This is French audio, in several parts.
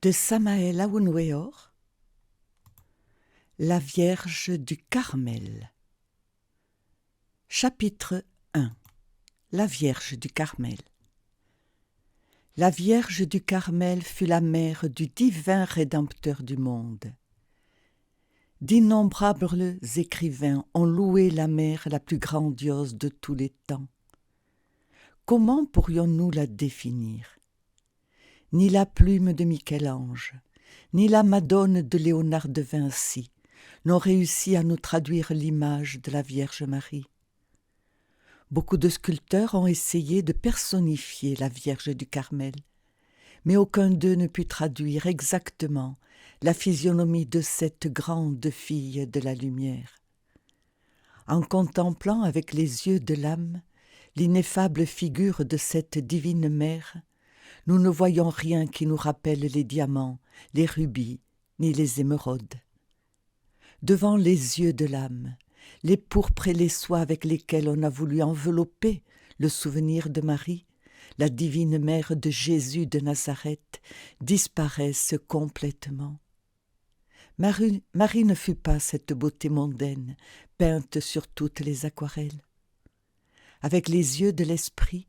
De Samael Aounouéor, La Vierge du Carmel. Chapitre 1. La Vierge du Carmel. La Vierge du Carmel fut la mère du divin Rédempteur du monde. D'innombrables écrivains ont loué la mère la plus grandiose de tous les temps. Comment pourrions-nous la définir ? Ni la plume de Michel-Ange, ni la Madone de Léonard de Vinci n'ont réussi à nous traduire l'image de la Vierge Marie. Beaucoup de sculpteurs ont essayé de personnifier la Vierge du Carmel, mais aucun d'eux ne put traduire exactement la physionomie de cette grande fille de la lumière. En contemplant avec les yeux de l'âme l'ineffable figure de cette divine mère, nous ne voyons rien qui nous rappelle les diamants, les rubis, ni les émeraudes. Devant les yeux de l'âme, les pourpres et les soies avec lesquels on a voulu envelopper le souvenir de Marie, la divine mère de Jésus de Nazareth, disparaissent complètement. Marie ne fut pas cette beauté mondaine, peinte sur toutes les aquarelles. Avec les yeux de l'esprit,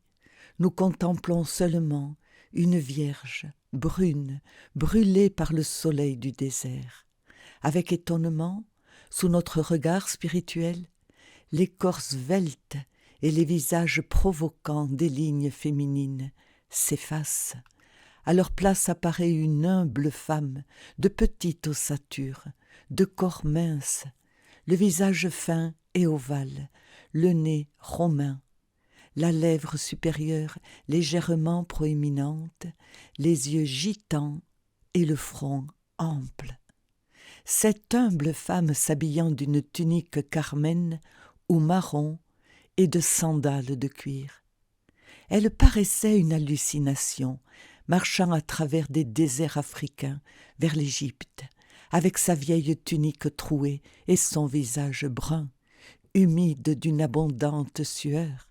nous contemplons seulement une Vierge brune, brûlée par le soleil du désert. Avec étonnement, sous notre regard spirituel, les corps sveltes et les visages provoquants des lignes féminines s'effacent. À leur place apparaît une humble femme, de petite ossature, de corps mince, le visage fin et ovale, le nez romain, la lèvre supérieure légèrement proéminente, les yeux gitans et le front ample. Cette humble femme s'habillant d'une tunique carmène ou marron et de sandales de cuir. Elle paraissait une hallucination, marchant à travers des déserts africains vers l'Égypte, avec sa vieille tunique trouée et son visage brun, humide d'une abondante sueur.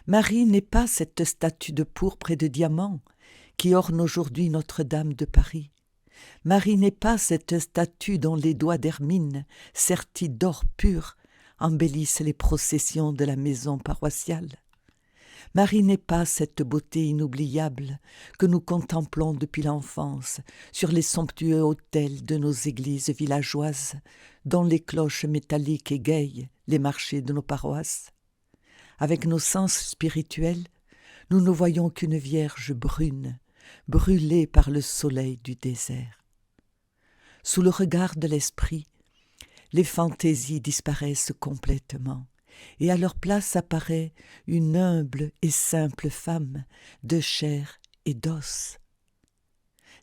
Marie n'est pas cette statue de pourpre et de diamants qui orne aujourd'hui Notre-Dame de Paris. Marie n'est pas cette statue dont les doigts d'hermine, sertis d'or pur, embellissent les processions de la maison paroissiale. Marie n'est pas cette beauté inoubliable que nous contemplons depuis l'enfance sur les somptueux autels de nos églises villageoises, dont les cloches métalliques égayent les marchés de nos paroisses. Avec nos sens spirituels, nous ne voyons qu'une Vierge brune, brûlée par le soleil du désert. Sous le regard de l'esprit, les fantaisies disparaissent complètement, et à leur place apparaît une humble et simple femme de chair et d'os.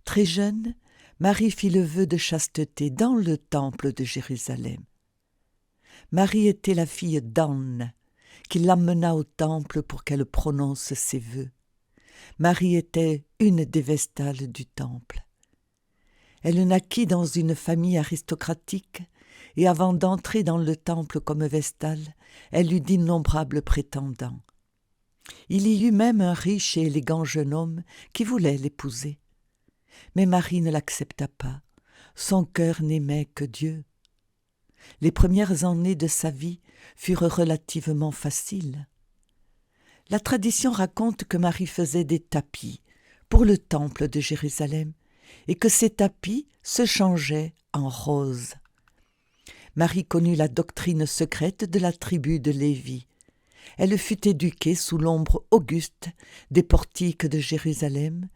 Très jeune, Marie fit le vœu de chasteté dans le temple de Jérusalem. Marie était la fille d'Anne, qui l'emmena au temple pour qu'elle prononce ses vœux. Marie était une des vestales du temple. Elle naquit dans une famille aristocratique et avant d'entrer dans le temple comme vestale, elle eut d'innombrables prétendants. Il y eut même un riche et élégant jeune homme qui voulait l'épouser. Mais Marie ne l'accepta pas. Son cœur n'aimait que Dieu. Les premières années de sa vie furent relativement faciles. La tradition raconte que Marie faisait des tapis pour le temple de Jérusalem et que ces tapis se changeaient en roses. Marie connut la doctrine secrète de la tribu de Lévi. Elle fut éduquée sous l'ombre auguste des portiques de Jérusalem,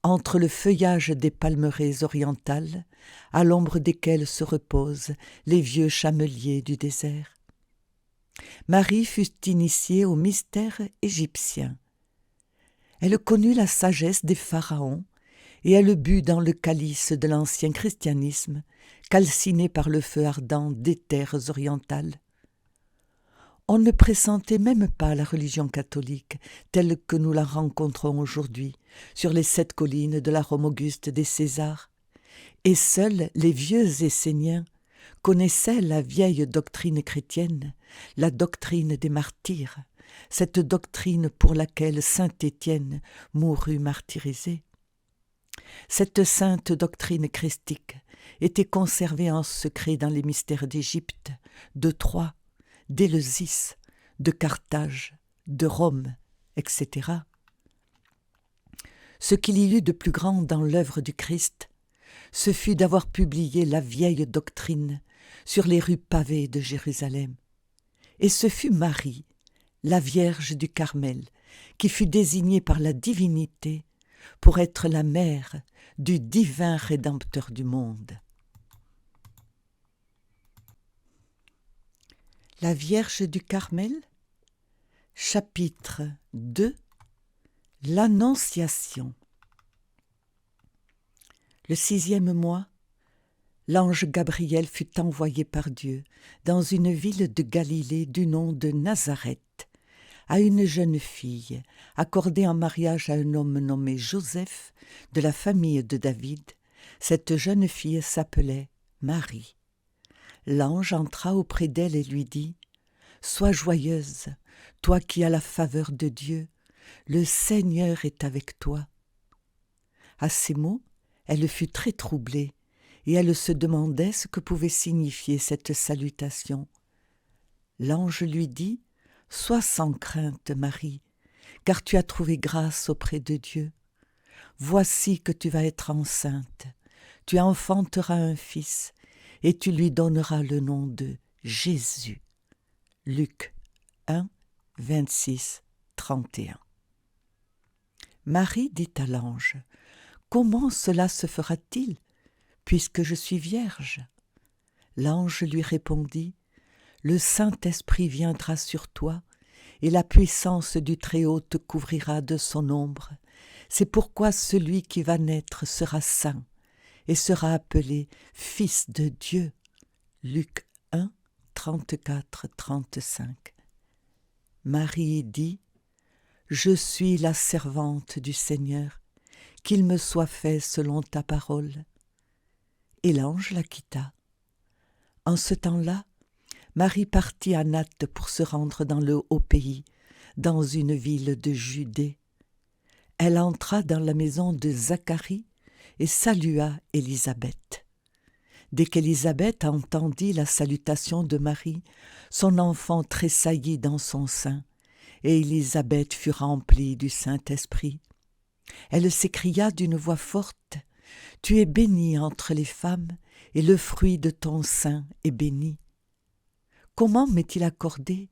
entre le feuillage des palmeraies orientales, à l'ombre desquelles se reposent les vieux chameliers du désert. Marie fut initiée au mystère égyptien. Elle connut la sagesse des pharaons et elle but dans le calice de l'ancien christianisme, calciné par le feu ardent des terres orientales. On ne pressentait même pas la religion catholique telle que nous la rencontrons aujourd'hui sur les 7 collines de la Rome auguste des Césars, et seuls les vieux Esséniens connaissaient la vieille doctrine chrétienne, la doctrine des martyrs, cette doctrine pour laquelle saint Étienne mourut martyrisé. Cette sainte doctrine christique était conservée en secret dans les mystères d'Égypte, de Troie, d'Éleusis, de Carthage, de Rome, etc. Ce qu'il y eut de plus grand dans l'œuvre du Christ, ce fut d'avoir publié la vieille doctrine sur les rues pavées de Jérusalem. Et ce fut Marie, la Vierge du Carmel, qui fut désignée par la divinité pour être la mère du divin Rédempteur du monde. La Vierge du Carmel, chapitre 2, l'Annonciation. Le 6e mois, l'ange Gabriel fut envoyé par Dieu dans une ville de Galilée du nom de Nazareth, à une jeune fille accordée en mariage à un homme nommé Joseph de la famille de David. Cette jeune fille s'appelait Marie. L'ange entra auprès d'elle et lui dit : « Sois joyeuse, toi qui as la faveur de Dieu, le Seigneur est avec toi. » À ces mots, elle fut très troublée, et elle se demandait ce que pouvait signifier cette salutation. L'ange lui dit : « Sois sans crainte, Marie, car tu as trouvé grâce auprès de Dieu. Voici que tu vas être enceinte, tu enfanteras un fils, et tu lui donneras le nom de Jésus. » Luc 1, 26, 31. Marie dit à l'ange : « Comment cela se fera-t-il, puisque je suis vierge ? » L'ange lui répondit : « Le Saint-Esprit viendra sur toi, et la puissance du Très-Haut te couvrira de son ombre. C'est pourquoi celui qui va naître sera saint, et sera appelé Fils de Dieu. » Luc 1, 34-35. Marie dit : « Je suis la servante du Seigneur, qu'il me soit fait selon ta parole. » Et l'ange la quitta. En ce temps-là, Marie partit à Naples pour se rendre dans le haut pays, dans une ville de Judée. Elle entra dans la maison de Zacharie et salua Élisabeth. Dès qu'Élisabeth entendit la salutation de Marie, son enfant tressaillit dans son sein, et Élisabeth fut remplie du Saint-Esprit. Elle s'écria d'une voix forte : « Tu es bénie entre les femmes, et le fruit de ton sein est béni. Comment m'est-il accordé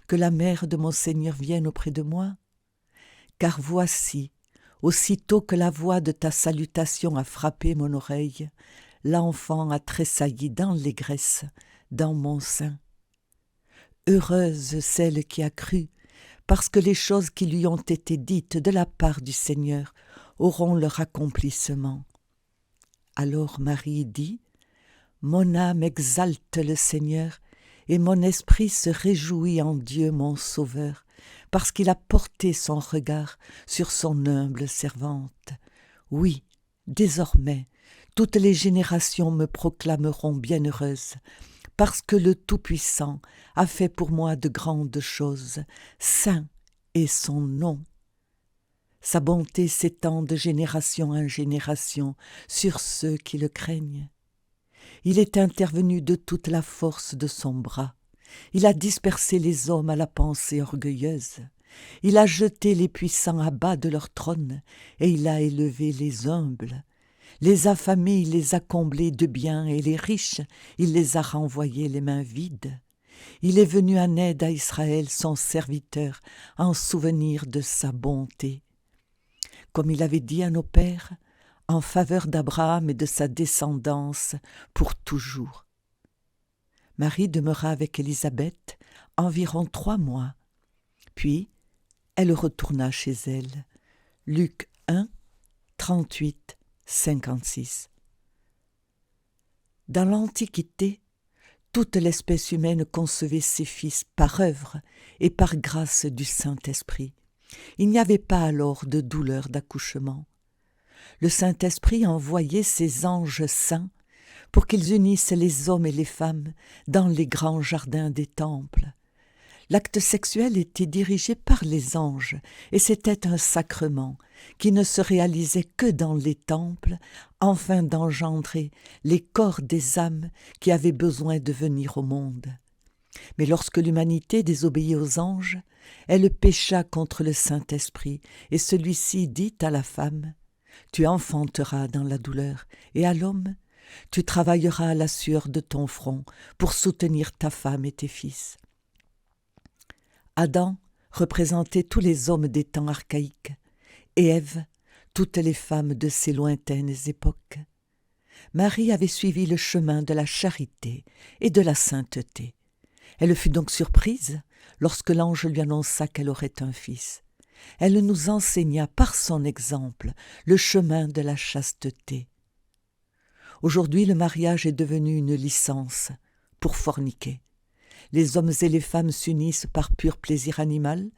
que la mère de mon Seigneur vienne auprès de moi ? Car voici, aussitôt que la voix de ta salutation a frappé mon oreille, l'enfant a tressailli d'allégresse dans mon sein. Heureuse celle qui a cru, parce que les choses qui lui ont été dites de la part du Seigneur auront leur accomplissement. » Alors Marie dit : « Mon âme exalte le Seigneur, et mon esprit se réjouit en Dieu mon Sauveur, parce qu'il a porté son regard sur son humble servante. Oui, désormais, toutes les générations me proclameront bienheureuse, parce que le Tout-Puissant a fait pour moi de grandes choses. Saint est son nom. Sa bonté s'étend de génération en génération sur ceux qui le craignent. Il est intervenu de toute la force de son bras. Il a dispersé les hommes à la pensée orgueilleuse. Il a jeté les puissants à bas de leur trône, et il a élevé les humbles. Les affamés, il les a comblés de biens, et les riches, il les a renvoyés les mains vides. Il est venu en aide à Israël, son serviteur, en souvenir de sa bonté. Comme il avait dit à nos pères, en faveur d'Abraham et de sa descendance pour toujours. » Marie demeura avec Élisabeth environ 3 mois. Puis, elle retourna chez elle. Luc 1, 38, 56. Dans l'Antiquité, toute l'espèce humaine concevait ses fils par œuvre et par grâce du Saint-Esprit. Il n'y avait pas alors de douleur d'accouchement. Le Saint-Esprit envoyait ses anges saints pour qu'ils unissent les hommes et les femmes dans les grands jardins des temples. L'acte sexuel était dirigé par les anges et c'était un sacrement qui ne se réalisait que dans les temples afin d'engendrer les corps des âmes qui avaient besoin de venir au monde. Mais lorsque l'humanité désobéit aux anges, elle pécha contre le Saint-Esprit et celui-ci dit à la femme « Tu enfanteras dans la douleur » et à l'homme « Tu travailleras à la sueur de ton front pour soutenir ta femme et tes fils. » Adam représentait tous les hommes des temps archaïques et Ève, toutes les femmes de ces lointaines époques. Marie avait suivi le chemin de la charité et de la sainteté. Elle fut donc surprise lorsque l'ange lui annonça qu'elle aurait un fils. Elle nous enseigna par son exemple le chemin de la chasteté. Aujourd'hui, le mariage est devenu une licence pour forniquer. Les hommes et les femmes s'unissent par pur plaisir animal,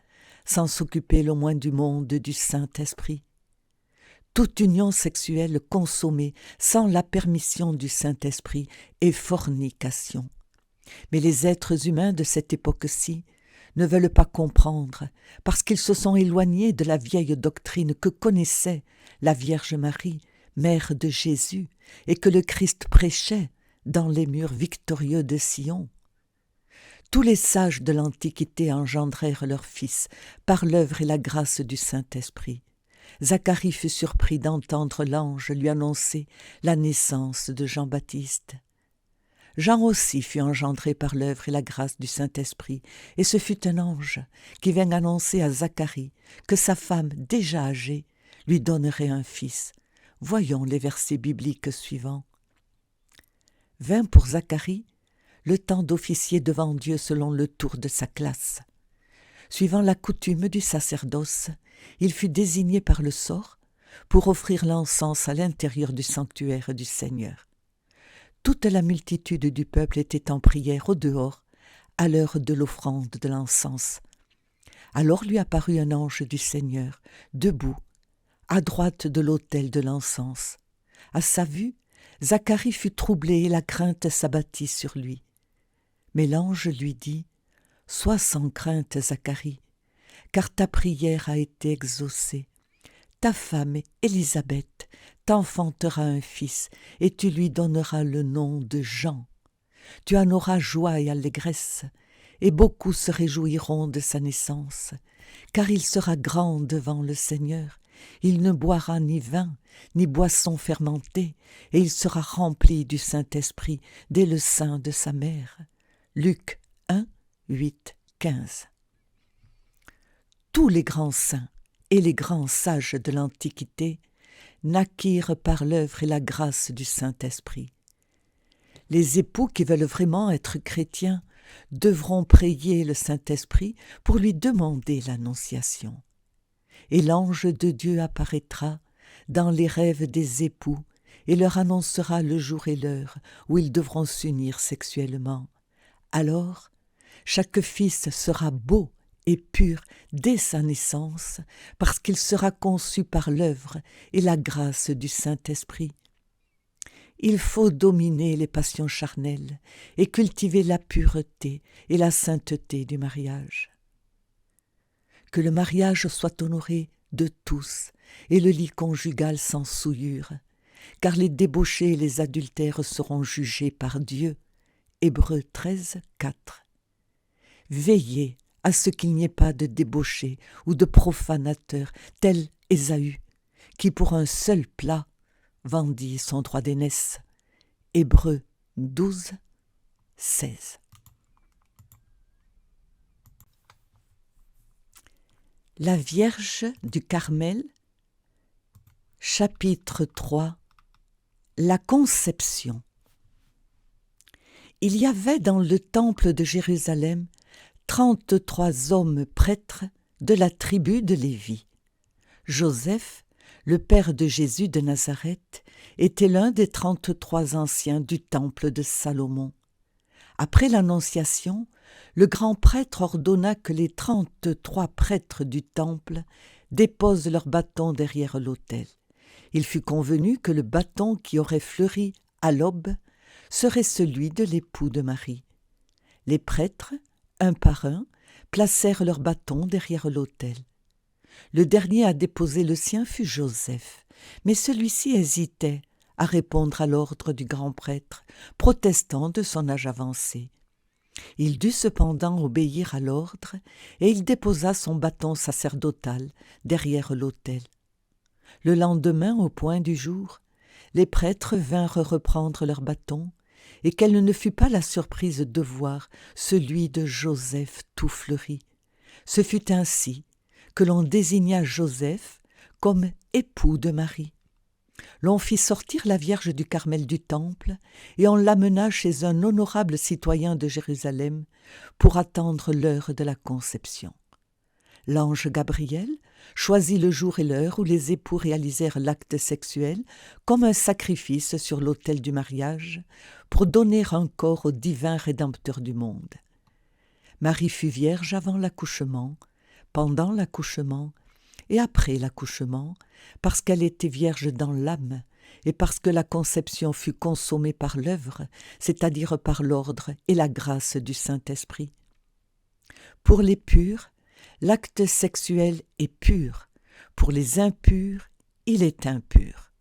sans s'occuper le moins du monde du Saint-Esprit. Toute union sexuelle consommée sans la permission du Saint-Esprit est fornication. Mais les êtres humains de cette époque-ci ne veulent pas comprendre parce qu'ils se sont éloignés de la vieille doctrine que connaissait la Vierge Marie, mère de Jésus, et que le Christ prêchait dans les murs victorieux de Sion. Tous les sages de l'Antiquité engendrèrent leurs fils par l'œuvre et la grâce du Saint-Esprit. Zacharie fut surpris d'entendre l'ange lui annoncer la naissance de Jean-Baptiste. Jean aussi fut engendré par l'œuvre et la grâce du Saint-Esprit, et ce fut un ange qui vint annoncer à Zacharie que sa femme, déjà âgée, lui donnerait un fils. Voyons les versets bibliques suivants. Vint pour Zacharie le temps d'officier devant Dieu selon le tour de sa classe. Suivant la coutume du sacerdoce, il fut désigné par le sort pour offrir l'encens à l'intérieur du sanctuaire du Seigneur. Toute la multitude du peuple était en prière au dehors, à l'heure de l'offrande de l'encens. Alors lui apparut un ange du Seigneur, debout, à droite de l'autel de l'encens. À sa vue, Zacharie fut troublé et la crainte s'abattit sur lui. Mais l'ange lui dit « Sois sans crainte, Zacharie, car ta prière a été exaucée. Ta femme, Élisabeth, t'enfantera un fils, et tu lui donneras le nom de Jean. Tu en auras joie et allégresse, et beaucoup se réjouiront de sa naissance, car il sera grand devant le Seigneur. Il ne boira ni vin, ni boisson fermentée, et il sera rempli du Saint-Esprit dès le sein de sa mère. » Luc 1, 8, 15. Tous les grands saints et les grands sages de l'Antiquité naquirent par l'œuvre et la grâce du Saint-Esprit. Les époux qui veulent vraiment être chrétiens devront prier le Saint-Esprit pour lui demander l'annonciation. Et l'ange de Dieu apparaîtra dans les rêves des époux et leur annoncera le jour et l'heure où ils devront s'unir sexuellement. Alors, chaque fils sera beau et pur dès sa naissance, parce qu'il sera conçu par l'œuvre et la grâce du Saint-Esprit. Il faut dominer les passions charnelles et cultiver la pureté et la sainteté du mariage. Que le mariage soit honoré de tous et le lit conjugal sans souillure, car les débauchés et les adultères seront jugés par Dieu. Hébreux 13, 4. Veillez à ce qu'il n'y ait pas de débauché ou de profanateur, tel Ésaü, qui pour un seul plat vendit son droit d'aînesse. Hébreux 12, 16. La Vierge du Carmel, chapitre 3. La Conception. Il y avait dans le temple de Jérusalem 33 hommes prêtres de la tribu de Lévi. Joseph, le père de Jésus de Nazareth, était l'un des 33 anciens du temple de Salomon. Après l'Annonciation, le grand prêtre ordonna que les 33 prêtres du temple déposent leurs bâtons derrière l'autel. Il fut convenu que le bâton qui aurait fleuri à l'aube serait celui de l'époux de Marie. Les prêtres, un par un, placèrent leurs bâtons derrière l'autel. Le dernier à déposer le sien fut Joseph, mais celui-ci hésitait à répondre à l'ordre du grand prêtre, protestant de son âge avancé. Il dut cependant obéir à l'ordre et il déposa son bâton sacerdotal derrière l'autel. Le lendemain, au point du jour, les prêtres vinrent reprendre leurs bâtons, et quelle ne fut pas la surprise de voir celui de Joseph tout fleuri. Ce fut ainsi que l'on désigna Joseph comme époux de Marie. L'on fit sortir la Vierge du Carmel du temple et on l'amena chez un honorable citoyen de Jérusalem pour attendre l'heure de la conception. L'ange Gabriel choisit le jour et l'heure où les époux réalisèrent l'acte sexuel comme un sacrifice sur l'autel du mariage pour donner un corps au divin Rédempteur du monde. Marie fut vierge avant l'accouchement, pendant l'accouchement et après l'accouchement, parce qu'elle était vierge dans l'âme et parce que la conception fut consommée par l'œuvre, c'est-à-dire par l'ordre et la grâce du Saint-Esprit. Pour les purs, l'acte sexuel est pur. Pour les impurs, il est impur.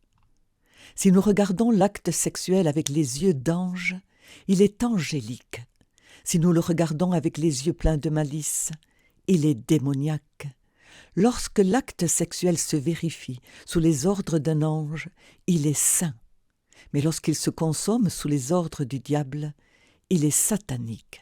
Si nous regardons l'acte sexuel avec les yeux d'ange, il est angélique. Si nous le regardons avec les yeux pleins de malice, il est démoniaque. Lorsque l'acte sexuel se vérifie sous les ordres d'un ange, il est saint. Mais lorsqu'il se consomme sous les ordres du diable, il est satanique.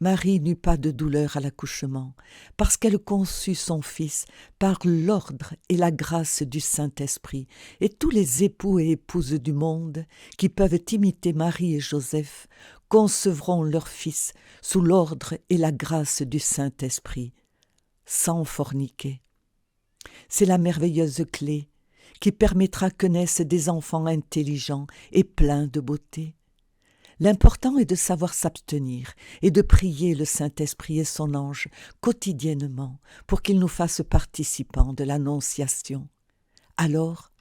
Marie n'eut pas de douleur à l'accouchement, parce qu'elle conçut son fils par l'ordre et la grâce du Saint-Esprit, et tous les époux et épouses du monde qui peuvent imiter Marie et Joseph concevront leur fils sous l'ordre et la grâce du Saint-Esprit, sans forniquer. C'est la merveilleuse clé qui permettra que naissent des enfants intelligents et pleins de beauté. L'important est de savoir s'abstenir et de prier le Saint-Esprit et son ange quotidiennement pour qu'il nous fasse participants de l'Annonciation. Alors,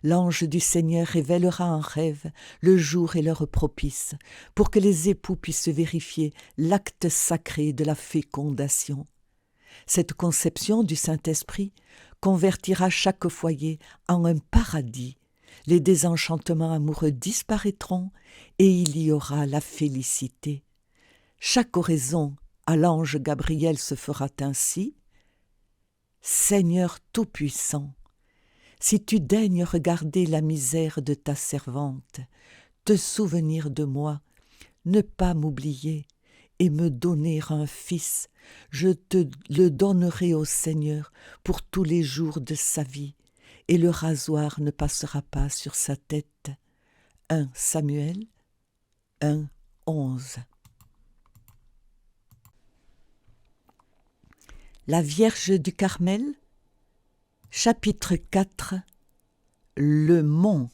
l'ange du Seigneur révélera en rêve le jour et l'heure propice pour que les époux puissent vérifier l'acte sacré de la fécondation. Cette conception du Saint-Esprit convertira chaque foyer en un paradis. Les désenchantements amoureux disparaîtront et il y aura la félicité. Chaque oraison à l'ange Gabriel se fera ainsi. Seigneur Tout-Puissant, si tu daignes regarder la misère de ta servante, te souvenir de moi, ne pas m'oublier et me donner un fils, je te le donnerai au Seigneur pour tous les jours de sa vie, et le rasoir ne passera pas sur sa tête. 1 Samuel 1, 11. La Vierge du Carmel, chapitre 4. Le mont.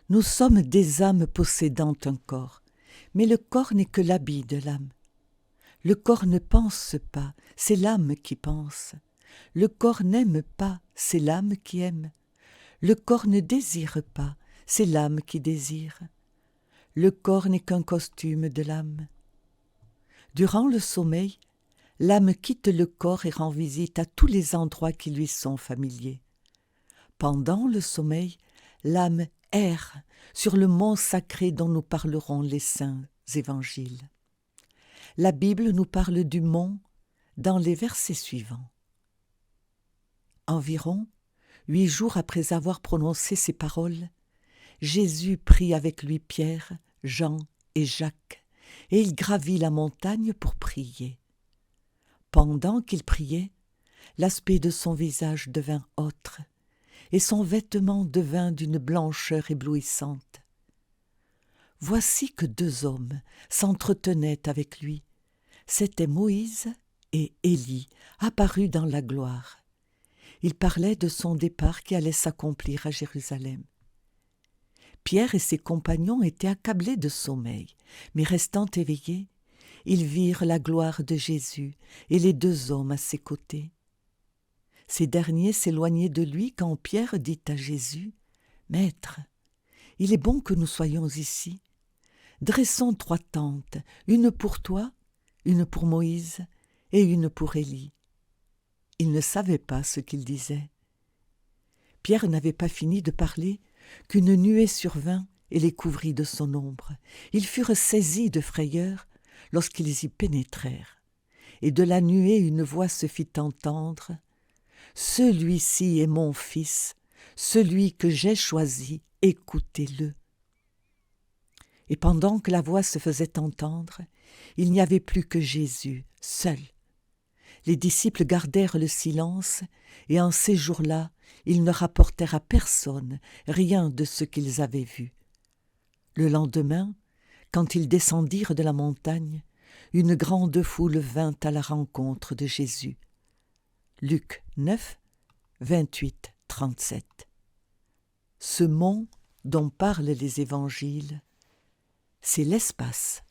Nous sommes des âmes possédant un corps, mais le corps n'est que l'habit de l'âme. Le corps ne pense pas, c'est l'âme qui pense. Le corps n'aime pas, c'est l'âme qui aime. Le corps ne désire pas, c'est l'âme qui désire. Le corps n'est qu'un costume de l'âme. Durant le sommeil, l'âme quitte le corps et rend visite à tous les endroits qui lui sont familiers. Pendant le sommeil, l'âme erre sur le mont sacré dont nous parlerons les saints évangiles. La Bible nous parle du mont dans les versets suivants. Environ 8 jours après avoir prononcé ces paroles, Jésus prit avec lui Pierre, Jean et Jacques, et il gravit la montagne pour prier. Pendant qu'il priait, l'aspect de son visage devint autre, et son vêtement devint d'une blancheur éblouissante. Voici que 2 hommes s'entretenaient avec lui. C'étaient Moïse et Élie, apparus dans la gloire. Ils parlaient de son départ qui allait s'accomplir à Jérusalem. Pierre et ses compagnons étaient accablés de sommeil, mais restant éveillés, ils virent la gloire de Jésus et les 2 hommes à ses côtés. Ces derniers s'éloignaient de lui quand Pierre dit à Jésus, « Maître, il est bon que nous soyons ici. Dressons 3 tentes, une pour toi, une pour Moïse et une pour Élie. Il ne savait pas ce qu'il disait. Pierre n'avait pas fini de parler qu'une nuée survint et les couvrit de son ombre. Ils furent saisis de frayeur lorsqu'ils y pénétrèrent. Et de la nuée une voix se fit entendre. « Celui-ci est mon fils, celui que j'ai choisi, écoutez-le. » Et pendant que la voix se faisait entendre, il n'y avait plus que Jésus, seul. Les disciples gardèrent le silence, et en ces jours-là, ils ne rapportèrent à personne rien de ce qu'ils avaient vu. Le lendemain, quand ils descendirent de la montagne, une grande foule vint à la rencontre de Jésus. Luc 9, 28, 37. Ce mont dont parlent les évangiles, c'est l'espace.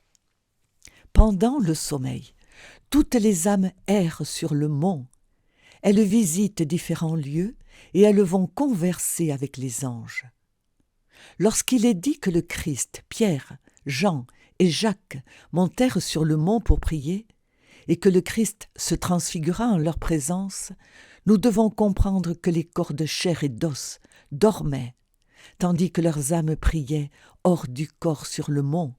Pendant le sommeil, toutes les âmes errent sur le mont. Elles visitent différents lieux et elles vont converser avec les anges. Lorsqu'il est dit que le Christ, Pierre, Jean et Jacques montèrent sur le mont pour prier et que le Christ se transfigura en leur présence, nous devons comprendre que les corps de chair et d'os dormaient, tandis que leurs âmes priaient hors du corps sur le mont.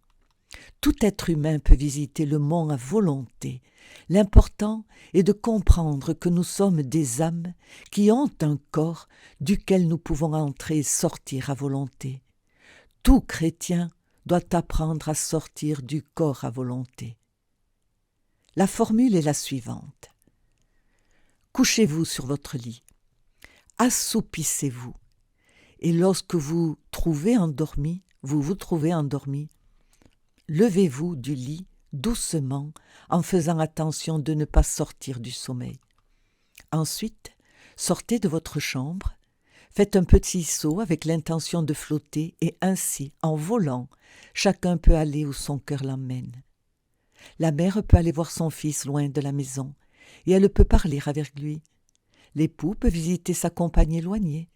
Tout être humain peut visiter le mont à volonté. L'important est de comprendre que nous sommes des âmes qui ont un corps duquel nous pouvons entrer et sortir à volonté. Tout chrétien doit apprendre à sortir du corps à volonté. La formule est la suivante. Couchez-vous sur votre lit, assoupissez-vous, et lorsque vous vous trouvez endormi, levez-vous du lit doucement en faisant attention de ne pas sortir du sommeil. Ensuite, sortez de votre chambre, faites un petit saut avec l'intention de flotter et ainsi, en volant, chacun peut aller où son cœur l'emmène. La mère peut aller voir son fils loin de la maison et elle peut parler avec lui. L'époux peut visiter sa compagne éloignée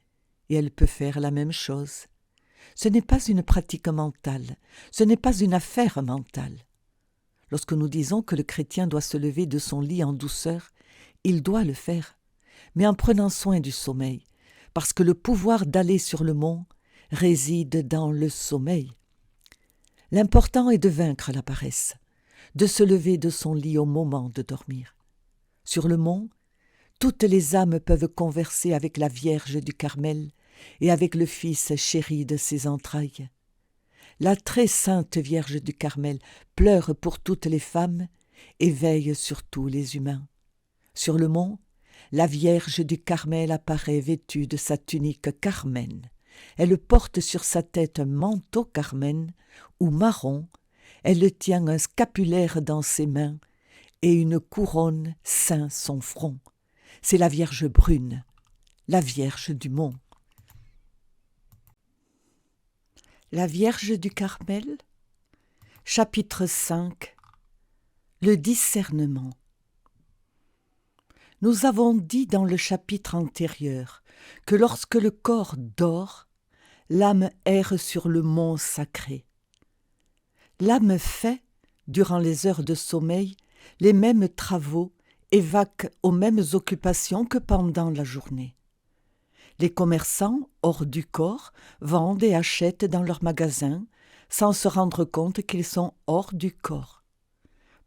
et elle peut faire la même chose. Ce n'est pas une pratique mentale, ce n'est pas une affaire mentale. Lorsque nous disons que le chrétien doit se lever de son lit en douceur, il doit le faire, mais en prenant soin du sommeil, parce que le pouvoir d'aller sur le mont réside dans le sommeil. L'important est de vaincre la paresse, de se lever de son lit au moment de dormir. Sur le mont, toutes les âmes peuvent converser avec la Vierge du Carmel et avec le Fils chéri de ses entrailles. La très sainte Vierge du Carmel pleure pour toutes les femmes et veille sur tous les humains. Sur le mont, la Vierge du Carmel apparaît vêtue de sa tunique carmène. Elle porte sur sa tête un manteau carmène ou marron. Elle tient un scapulaire dans ses mains et une couronne ceint son front. C'est la Vierge brune, la Vierge du mont. La Vierge du Carmel, chapitre 5. Le discernement. Nous avons dit dans le chapitre antérieur que lorsque le corps dort, l'âme erre sur le mont sacré. L'âme fait, durant les heures de sommeil, les mêmes travaux et vaque aux mêmes occupations que pendant la journée. Les commerçants, hors du corps, vendent et achètent dans leurs magasins sans se rendre compte qu'ils sont hors du corps.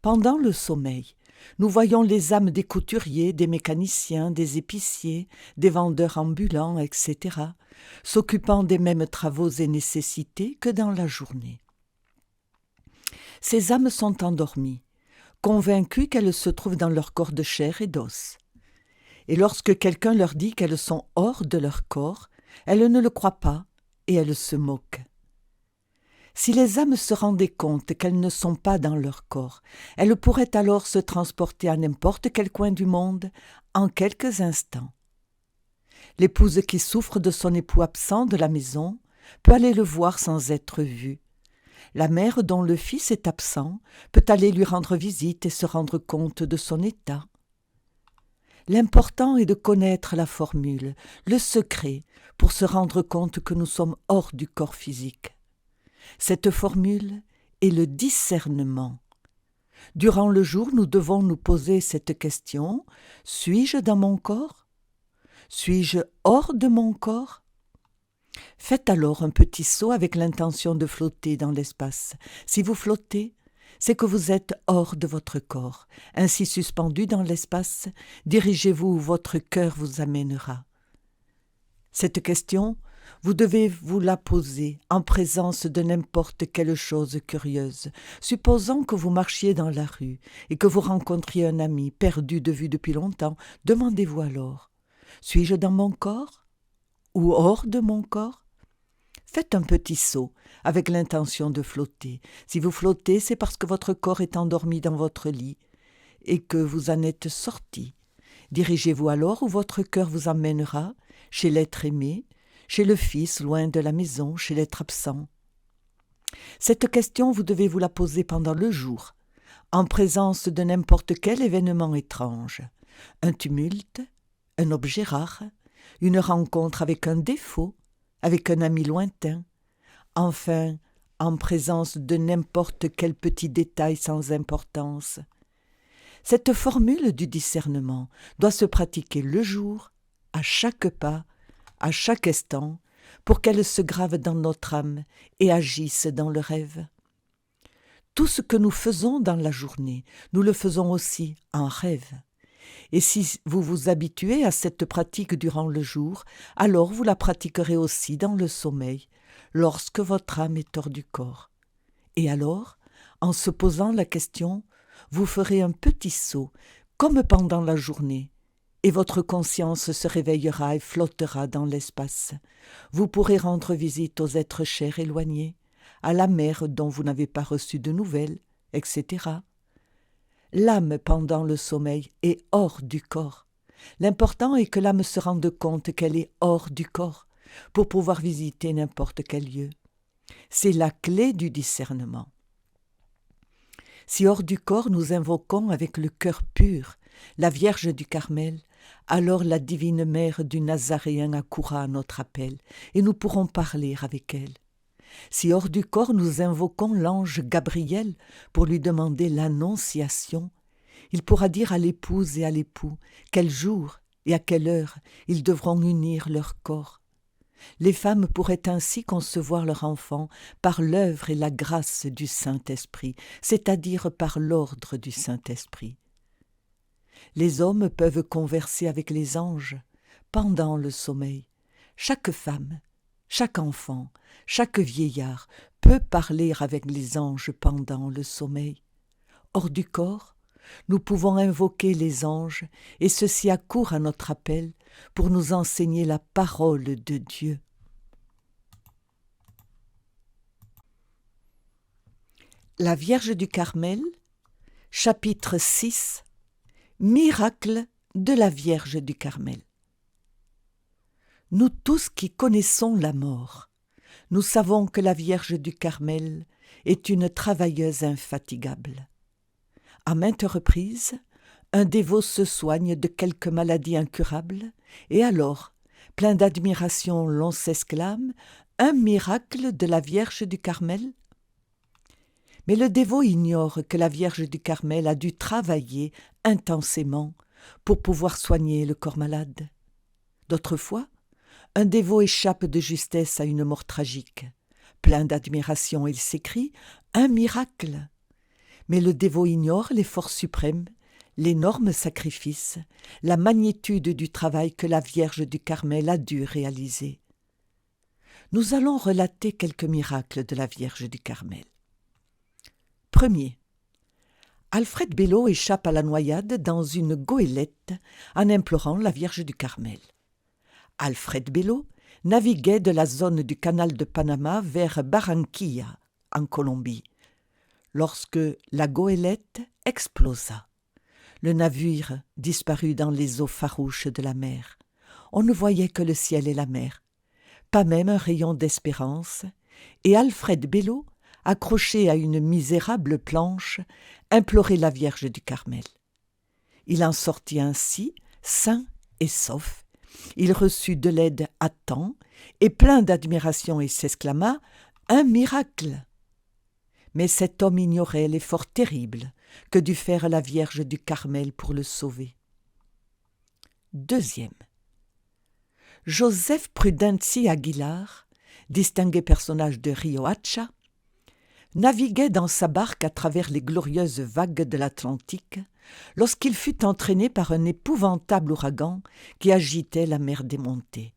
Pendant le sommeil, nous voyons les âmes des couturiers, des mécaniciens, des épiciers, des vendeurs ambulants, etc., s'occupant des mêmes travaux et nécessités que dans la journée. Ces âmes sont endormies, convaincues qu'elles se trouvent dans leur corps de chair et d'os. Et lorsque quelqu'un leur dit qu'elles sont hors de leur corps, elles ne le croient pas et elles se moquent. Si les âmes se rendaient compte qu'elles ne sont pas dans leur corps, elles pourraient alors se transporter à n'importe quel coin du monde en quelques instants. L'épouse qui souffre de son époux absent de la maison peut aller le voir sans être vue. La mère dont le fils est absent peut aller lui rendre visite et se rendre compte de son état. L'important est de connaître la formule, le secret, pour se rendre compte que nous sommes hors du corps physique. Cette formule est le discernement. Durant le jour, nous devons nous poser cette question: suis-je dans mon corps? Suis-je hors de mon corps? Faites alors un petit saut avec l'intention de flotter dans l'espace. Si vous flottez, c'est que vous êtes hors de votre corps. Ainsi suspendu dans l'espace, dirigez-vous où votre cœur vous amènera. Cette question, vous devez vous la poser en présence de n'importe quelle chose curieuse. Supposons que vous marchiez dans la rue et que vous rencontriez un ami perdu de vue depuis longtemps, demandez-vous alors: suis-je dans mon corps ou hors de mon corps? Faites un petit saut avec l'intention de flotter. Si vous flottez, c'est parce que votre corps est endormi dans votre lit et que vous en êtes sorti. Dirigez-vous alors où votre cœur vous emmènera, chez l'être aimé, chez le Fils loin de la maison, chez l'être absent. Cette question, vous devez vous la poser pendant le jour, en présence de n'importe quel événement étrange. Un tumulte, un objet rare, une rencontre avec un défaut, avec un ami lointain, enfin, en présence de n'importe quel petit détail sans importance. Cette formule du discernement doit se pratiquer le jour, à chaque pas, à chaque instant, pour qu'elle se grave dans notre âme et agisse dans le rêve. Tout ce que nous faisons dans la journée, nous le faisons aussi en rêve. Et si vous vous habituez à cette pratique durant le jour, alors vous la pratiquerez aussi dans le sommeil, lorsque votre âme est hors du corps. Et alors, en se posant la question, vous ferez un petit saut, comme pendant la journée, et votre conscience se réveillera et flottera dans l'espace. Vous pourrez rendre visite aux êtres chers éloignés, à la mère dont vous n'avez pas reçu de nouvelles, etc. L'âme pendant le sommeil est hors du corps. L'important est que l'âme se rende compte qu'elle est hors du corps pour pouvoir visiter n'importe quel lieu. C'est la clé du discernement. Si hors du corps nous invoquons avec le cœur pur la Vierge du Carmel, alors la divine mère du Nazaréen accourra à notre appel et nous pourrons parler avec elle. Si hors du corps nous invoquons l'ange Gabriel pour lui demander l'annonciation, il pourra dire à l'épouse et à l'époux quel jour et à quelle heure ils devront unir leur corps. Les femmes pourraient ainsi concevoir leur enfant par l'œuvre et la grâce du Saint-Esprit, c'est-à-dire par l'ordre du Saint-Esprit. Les hommes peuvent converser avec les anges pendant le sommeil. Chaque femme, chaque enfant, chaque vieillard peut parler avec les anges pendant le sommeil. Hors du corps, nous pouvons invoquer les anges et ceux-ci accourent à notre appel pour nous enseigner la parole de Dieu. La Vierge du Carmel, chapitre 6, Miracle de la Vierge du Carmel. Nous tous qui connaissons la mort, nous savons que la Vierge du Carmel est une travailleuse infatigable. À maintes reprises, un dévot se soigne de quelque maladie incurable, et alors, plein d'admiration, l'on s'exclame: « Un miracle de la Vierge du Carmel ?» Mais le dévot ignore que la Vierge du Carmel a dû travailler intensément pour pouvoir soigner le corps malade. D'autres fois, un dévot échappe de justesse à une mort tragique. Plein d'admiration, il s'écrie « Un miracle !» Mais le dévot ignore l'effort suprême, l'énorme sacrifice, la magnitude du travail que la Vierge du Carmel a dû réaliser. Nous allons relater quelques miracles de la Vierge du Carmel. Premier. Alfred Bello échappe à la noyade dans une goélette en implorant la Vierge du Carmel. Alfred Bello naviguait de la zone du canal de Panama vers Barranquilla, en Colombie, lorsque la goélette explosa. Le navire disparut dans les eaux farouches de la mer. On ne voyait que le ciel et la mer, pas même un rayon d'espérance, et Alfred Bello, accroché à une misérable planche, implorait la Vierge du Carmel. Il en sortit ainsi, sain et sauf. Il reçut de l'aide à temps, et plein d'admiration, il s'exclama « Un miracle !» Mais cet homme ignorait l'effort terrible que dut faire la Vierge du Carmel pour le sauver. Deuxième. Joseph Prudenzi Aguilar, distingué personnage de Riohacha, naviguait dans sa barque à travers les glorieuses vagues de l'Atlantique lorsqu'il fut entraîné par un épouvantable ouragan qui agitait la mer démontée.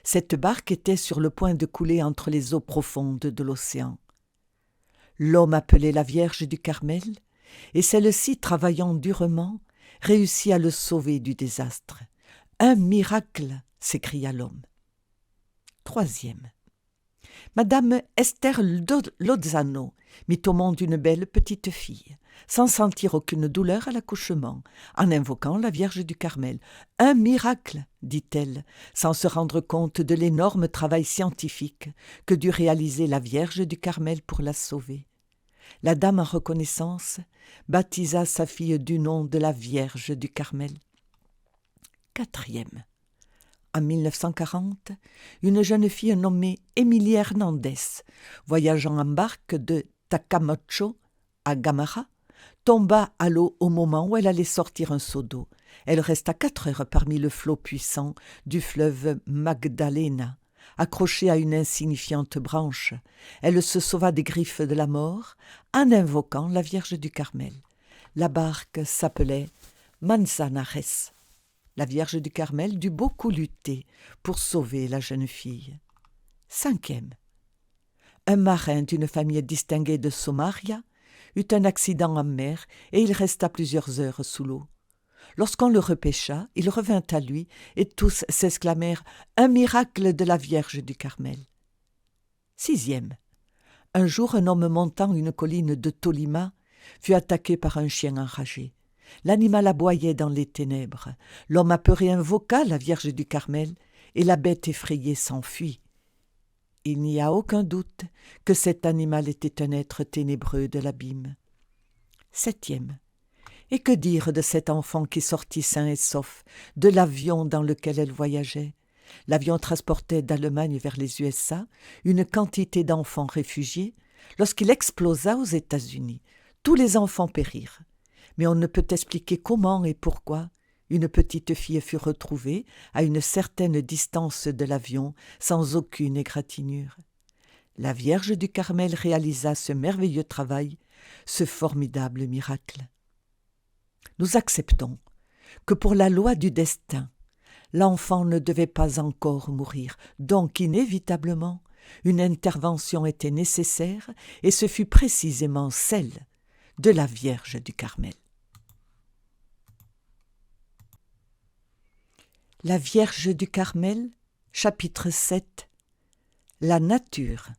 Cette barque était sur le point de couler entre les eaux profondes de l'océan. L'homme appelé la Vierge du Carmel, et celle-ci, travaillant durement, réussit à le sauver du désastre. « Un miracle !» s'écria l'homme. Troisième. Madame Esther Lozano mit au monde une belle petite fille, sans sentir aucune douleur à l'accouchement, en invoquant la Vierge du Carmel. « Un miracle !» dit-elle, sans se rendre compte de l'énorme travail scientifique que dut réaliser la Vierge du Carmel pour la sauver. La dame, en reconnaissance, baptisa sa fille du nom de la Vierge du Carmel. Quatrième. En 1940, une jeune fille nommée Émilie Hernandez, voyageant en barque de Takamocho à Gamarra, tomba à l'eau au moment où elle allait sortir un seau d'eau. Elle resta 4 heures parmi le flot puissant du fleuve Magdalena, accrochée à une insignifiante branche. Elle se sauva des griffes de la mort en invoquant la Vierge du Carmel. La barque s'appelait Manzanares. La Vierge du Carmel dut beaucoup lutter pour sauver la jeune fille. Cinquième. Un marin d'une famille distinguée de Somalia eut un accident en mer et il resta plusieurs heures sous l'eau. Lorsqu'on le repêcha, il revint à lui et tous s'exclamèrent « Un miracle de la Vierge du Carmel !» Sixième. Un jour, un homme montant une colline de Tolima fut attaqué par un chien enragé. L'animal aboyait dans les ténèbres. L'homme apeuré invoqua la Vierge du Carmel et la bête effrayée s'enfuit. Il n'y a aucun doute que cet animal était un être ténébreux de l'abîme. Septième. Et que dire de cet enfant qui sortit sain et sauf de l'avion dans lequel elle voyageait? L'avion transportait d'Allemagne vers les USA une quantité d'enfants réfugiés. Lorsqu'il explosa aux États-Unis, tous les enfants périrent. Mais on ne peut expliquer comment et pourquoi une petite fille fut retrouvée à une certaine distance de l'avion sans aucune égratignure. La Vierge du Carmel réalisa ce merveilleux travail, ce formidable miracle. Nous acceptons que pour la loi du destin, l'enfant ne devait pas encore mourir, donc inévitablement, une intervention était nécessaire et ce fut précisément celle de la Vierge du Carmel. La Vierge du Carmel, chapitre 7. La nature.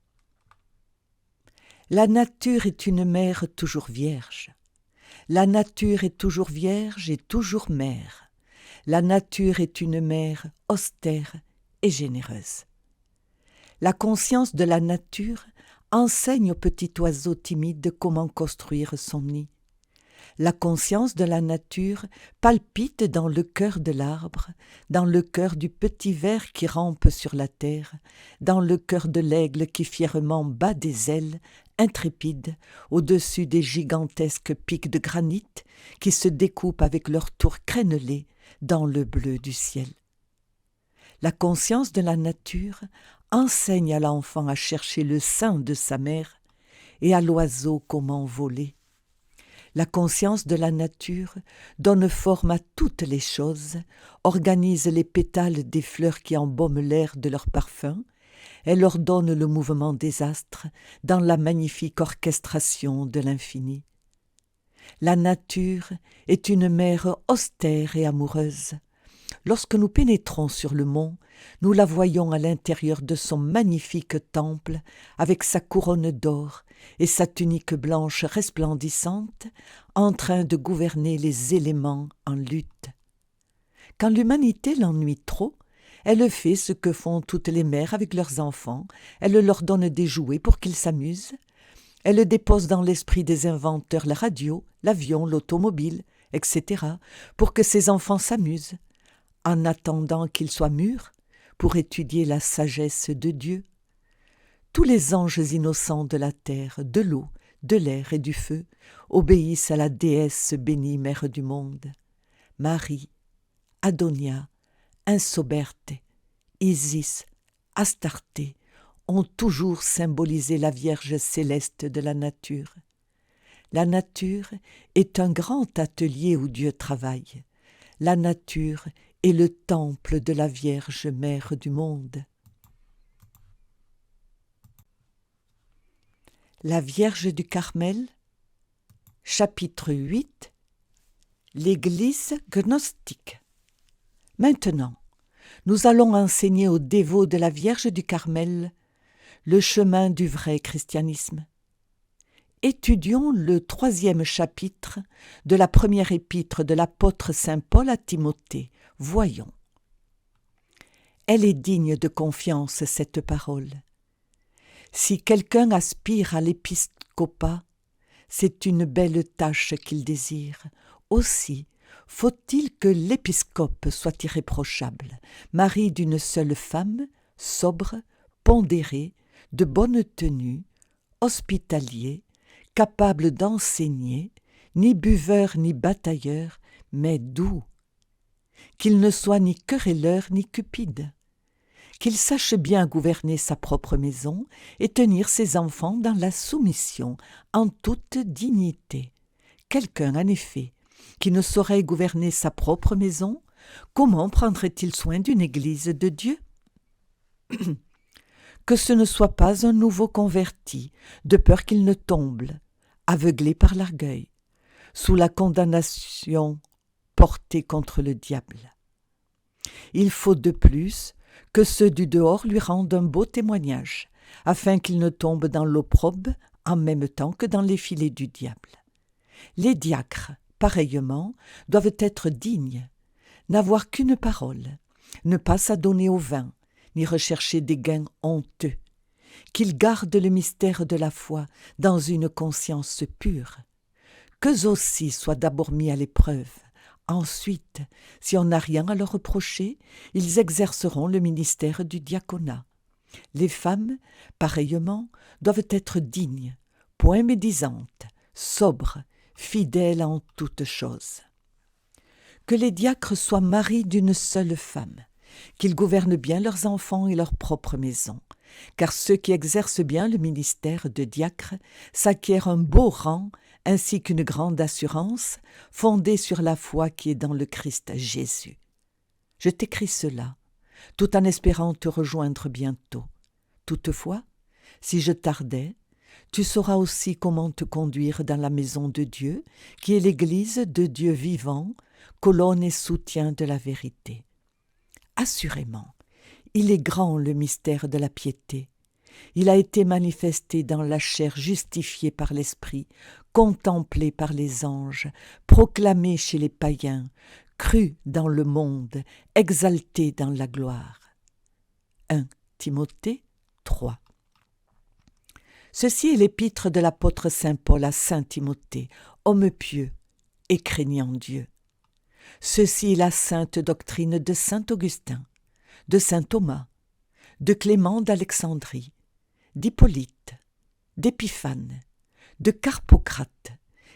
La nature est une mère toujours vierge. La nature est toujours vierge et toujours mère. La nature est une mère austère et généreuse. La conscience de la nature enseigne au petit oiseau timide comment construire son nid. La conscience de la nature palpite dans le cœur de l'arbre, dans le cœur du petit ver qui rampe sur la terre, dans le cœur de l'aigle qui fièrement bat des ailes, intrépide, au-dessus des gigantesques pics de granit qui se découpent avec leurs tours crénelées dans le bleu du ciel. La conscience de la nature enseigne à l'enfant à chercher le sein de sa mère et à l'oiseau comment voler. La conscience de la nature donne forme à toutes les choses, organise les pétales des fleurs qui embaument l'air de leur parfum, elle ordonne le mouvement des astres dans la magnifique orchestration de l'infini. La nature est une mère austère et amoureuse. Lorsque nous pénétrons sur le mont, nous la voyons à l'intérieur de son magnifique temple avec sa couronne d'or et sa tunique blanche resplendissante en train de gouverner les éléments en lutte. Quand l'humanité l'ennuie trop, elle fait ce que font toutes les mères avec leurs enfants, elle leur donne des jouets pour qu'ils s'amusent, elle dépose dans l'esprit des inventeurs la radio, l'avion, l'automobile, etc., pour que ces enfants s'amusent, en attendant qu'ils soient mûrs pour étudier la sagesse de Dieu. Tous les anges innocents de la terre, de l'eau, de l'air et du feu, obéissent à la déesse bénie, mère du monde. Marie, Adonia, Insoberte, Isis, Astarté ont toujours symbolisé la Vierge céleste de la nature. La nature est un grand atelier où Dieu travaille. La nature est le temple de la Vierge Mère du monde. La Vierge du Carmel, chapitre 8, l'Église gnostique. Maintenant, nous allons enseigner aux dévots de la Vierge du Carmel le chemin du vrai christianisme. Étudions le 3e chapitre de la première épître de l'apôtre saint Paul à Timothée. Voyons. Elle est digne de confiance, cette parole. Si quelqu'un aspire à l'épiscopat, c'est une belle tâche qu'il désire. Aussi, faut-il que l'épiscope soit irréprochable, mari d'une seule femme, sobre, pondéré, de bonne tenue, hospitalier, capable d'enseigner, ni buveur ni batailleur, mais doux, qu'il ne soit ni querelleur ni cupide, qu'il sache bien gouverner sa propre maison et tenir ses enfants dans la soumission, en toute dignité. Quelqu'un, en effet, qui ne saurait gouverner sa propre maison, comment prendrait-il soin d'une église de Dieu ? Que ce ne soit pas un nouveau converti, de peur qu'il ne tombe, aveuglé par l'orgueil, sous la condamnation portée contre le diable. Il faut de plus que ceux du dehors lui rendent un beau témoignage, afin qu'il ne tombe dans l'opprobre en même temps que dans les filets du diable. Les diacres, pareillement, doivent être dignes, n'avoir qu'une parole, ne pas s'adonner au vin, ni rechercher des gains honteux, qu'ils gardent le mystère de la foi dans une conscience pure, qu'eux aussi soient d'abord mis à l'épreuve. Ensuite, si on n'a rien à leur reprocher, ils exerceront le ministère du diaconat. Les femmes, pareillement, doivent être dignes, point médisantes, sobres, fidèles en toutes choses. Que les diacres soient maris d'une seule femme, qu'ils gouvernent bien leurs enfants et leur propre maison, car ceux qui exercent bien le ministère de diacre s'acquièrent un beau rang ainsi qu'une grande assurance fondée sur la foi qui est dans le Christ Jésus. Je t'écris cela, tout en espérant te rejoindre bientôt. Toutefois, si je tardais, tu sauras aussi comment te conduire dans la maison de Dieu, qui est l'Église de Dieu vivant, colonne et soutien de la vérité. Assurément, il est grand le mystère de la piété. Il a été manifesté dans la chair, justifié par l'Esprit, contemplé par les anges, proclamé chez les païens, cru dans le monde, exalté dans la gloire. 1 Timothée 3. Ceci est l'épître de l'apôtre saint Paul à saint Timothée, homme pieux et craignant Dieu. Ceci est la sainte doctrine de saint Augustin, de saint Thomas, de Clément d'Alexandrie, d'Hippolyte, d'Épiphane, de Carpocrate,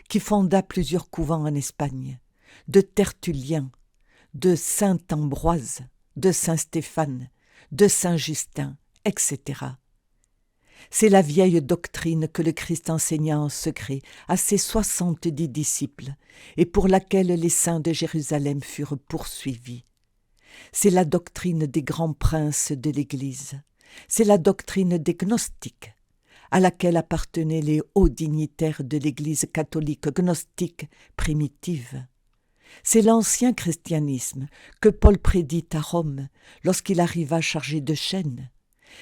qui fonda plusieurs couvents en Espagne, de Tertullien, de saint Ambroise, de saint Stéphane, de saint Justin, etc. C'est la vieille doctrine que le Christ enseigna en secret à ses 70 disciples et pour laquelle les saints de Jérusalem furent poursuivis. C'est la doctrine des grands princes de l'Église. C'est la doctrine des gnostiques, à laquelle appartenaient les hauts dignitaires de l'Église catholique gnostique primitive. C'est l'ancien christianisme que Paul prédit à Rome lorsqu'il arriva chargé de chaînes.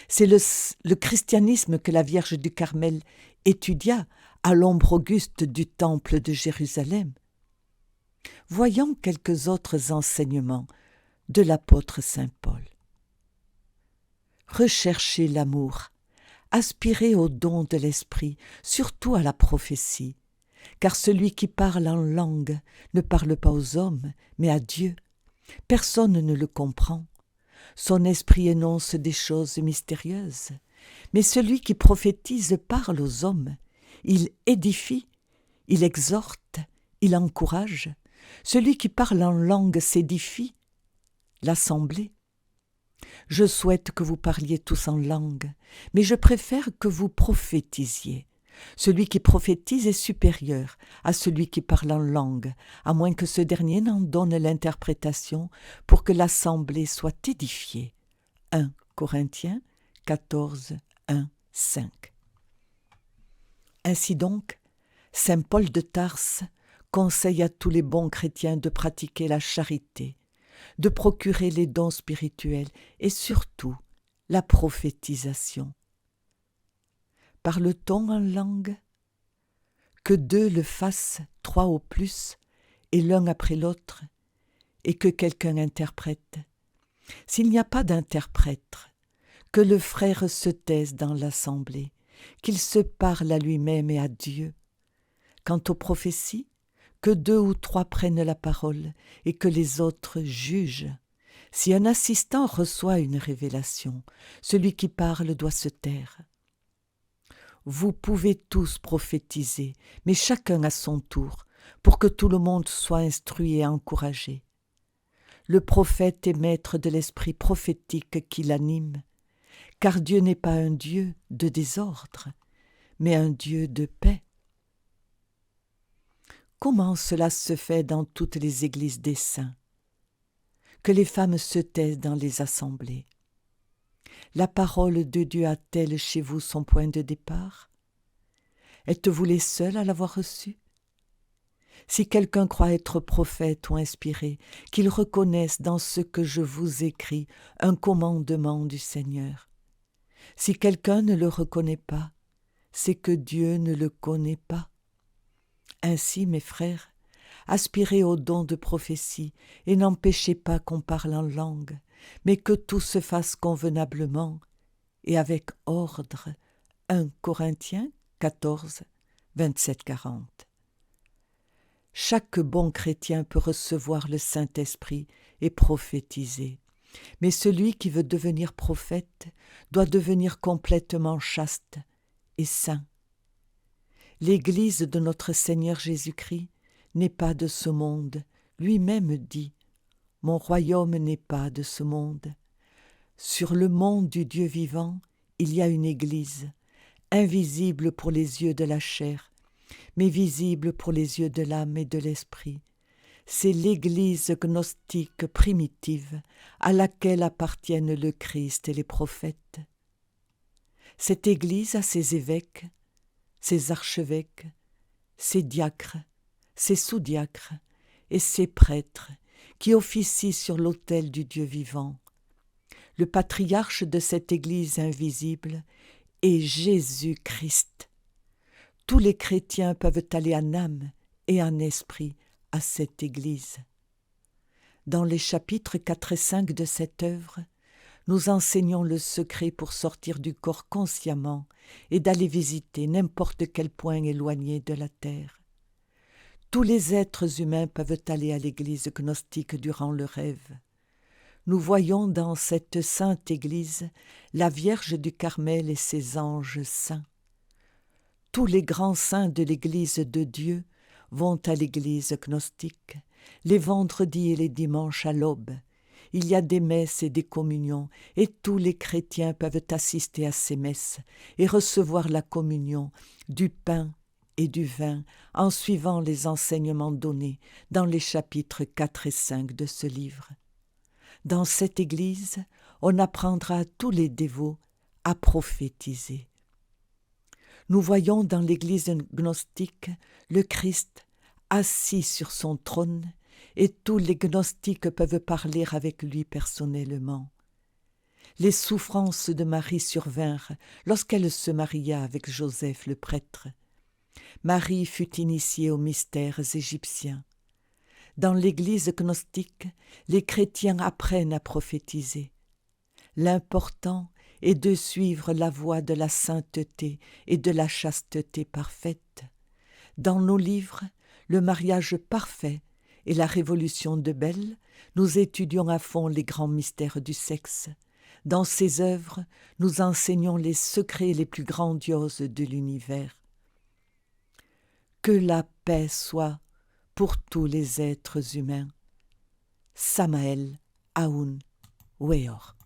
C'est le christianisme que la Vierge du Carmel étudia à l'ombre auguste du temple de Jérusalem. Voyons quelques autres enseignements de l'apôtre saint Paul. Recherchez l'amour, aspirez au don de l'esprit, surtout à la prophétie, car celui qui parle en langue ne parle pas aux hommes, mais à Dieu. Personne ne le comprend. Son esprit énonce des choses mystérieuses, mais celui qui prophétise parle aux hommes. il édifie, il exhorte, il encourage. Celui qui parle en langue s'édifie. L'assemblée. Je souhaite que vous parliez tous en langue, mais je préfère que vous prophétisiez. Celui qui prophétise est supérieur à celui qui parle en langue, à moins que ce dernier n'en donne l'interprétation pour que l'assemblée soit édifiée. 1 Corinthiens 14, 1, 5. Ainsi donc, saint Paul de Tarse conseille à tous les bons chrétiens de pratiquer la charité, de procurer les dons spirituels et surtout la prophétisation. Parle-t-on en langue? Que deux le fassent, trois au plus, et l'un après l'autre, et que quelqu'un interprète. S'il n'y a pas d'interprète, que le frère se taise dans l'assemblée, qu'il se parle à lui-même et à Dieu. Quant aux prophéties, que deux ou trois prennent la parole et que les autres jugent. Si un assistant reçoit une révélation, celui qui parle doit se taire. Vous pouvez tous prophétiser, mais chacun à son tour, pour que tout le monde soit instruit et encouragé. Le prophète est maître de l'esprit prophétique qui l'anime, car Dieu n'est pas un Dieu de désordre, mais un Dieu de paix. Comment cela se fait dans toutes les églises des saints? Que les femmes se taisent dans les assemblées. La parole de Dieu a-t-elle chez vous son point de départ? Êtes-vous les seuls à l'avoir reçue? Si quelqu'un croit être prophète ou inspiré, qu'il reconnaisse dans ce que je vous écris un commandement du Seigneur. Si quelqu'un ne le reconnaît pas, c'est que Dieu ne le connaît pas. Ainsi, mes frères, aspirez au don de prophétie et n'empêchez pas qu'on parle en langue, mais que tout se fasse convenablement et avec ordre. 1 Corinthiens 14, 27-40. Chaque bon chrétien peut recevoir le Saint-Esprit et prophétiser, mais celui qui veut devenir prophète doit devenir complètement chaste et saint. L'Église de notre Seigneur Jésus-Christ n'est pas de ce monde. Lui-même dit « Mon royaume n'est pas de ce monde ». Sur le monde du Dieu vivant, il y a une Église, invisible pour les yeux de la chair, mais visible pour les yeux de l'âme et de l'esprit. C'est l'Église gnostique primitive à laquelle appartiennent le Christ et les prophètes. Cette Église a ses évêques, ses archevêques, ses diacres, ses sous-diacres et ses prêtres qui officient sur l'autel du Dieu vivant. Le patriarche de cette Église invisible est Jésus-Christ. Tous les chrétiens peuvent aller en âme et en esprit à cette Église. Dans les chapitres 4 et 5 de cette œuvre, nous enseignons le secret pour sortir du corps consciemment et d'aller visiter n'importe quel point éloigné de la terre. Tous les êtres humains peuvent aller à l'église gnostique durant le rêve. Nous voyons dans cette sainte église la Vierge du Carmel et ses anges saints. Tous les grands saints de l'église de Dieu vont à l'église gnostique, les vendredis et les dimanches à l'aube. Il y a des messes et des communions, et tous les chrétiens peuvent assister à ces messes et recevoir la communion du pain et du vin en suivant les enseignements donnés dans les chapitres 4 et 5 de ce livre. Dans cette Église, on apprendra à tous les dévots à prophétiser. Nous voyons dans l'Église gnostique le Christ assis sur son trône et tous les gnostiques peuvent parler avec lui personnellement. Les souffrances de Marie survinrent lorsqu'elle se maria avec Joseph le prêtre. Marie fut initiée aux mystères égyptiens. Dans l'Église gnostique, les chrétiens apprennent à prophétiser. L'important est de suivre la voie de la sainteté et de la chasteté parfaite. Dans nos livres, le mariage parfait et la révolution de Belle, nous étudions à fond les grands mystères du sexe. Dans ces œuvres, nous enseignons les secrets les plus grandioses de l'univers. que la paix soit pour tous les êtres humains. Samael Aoun Weor.